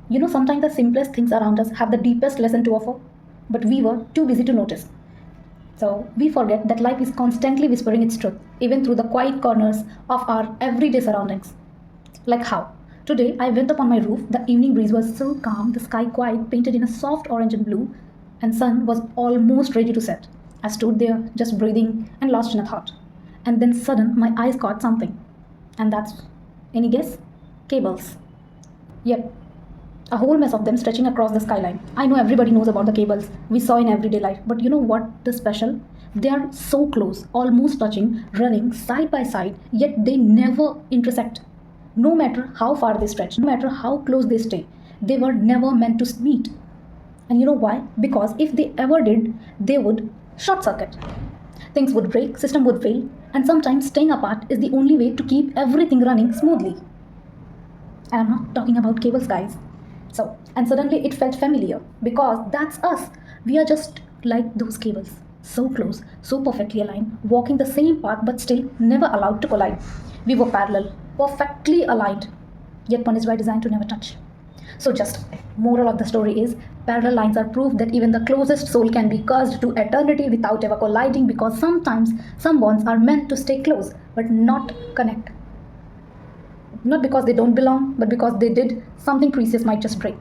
Sometimes the simplest things around us have the deepest lesson to offer, but we were too busy to notice. So we forget that life is constantly whispering its truth, even through the quiet corners of our everyday surroundings. Like how? Today I went up on my roof, the evening breeze was so calm, the sky quiet, painted in a soft orange and blue, and sun was almost ready to set. I stood there, just breathing and lost in a thought. And then sudden my eyes caught something. And that's, any guess? Cables. Yep, a whole mess of them stretching across the skyline. I know everybody knows about the cables we saw in everyday life, but you know what the special? They are so close, almost touching, running side by side, yet they never intersect. No matter how far they stretch, no matter how close they stay, they were never meant to meet. And you know why? Because if they ever did, they would short circuit. Things would break, system would fail, and sometimes staying apart is the only way to keep everything running smoothly. And I'm not talking about cables, guys. So, and suddenly it felt familiar because that's us. We are just like those cables, so close, so perfectly aligned, walking the same path but still never allowed to collide. We were parallel, perfectly aligned, yet punished by design to never touch. So, just moral of the story is parallel lines are proof that even the closest soul can be cursed to eternity without ever colliding, because sometimes some bonds are meant to stay close but not connect. Not because they don't belong, but because they did, something precious might just break.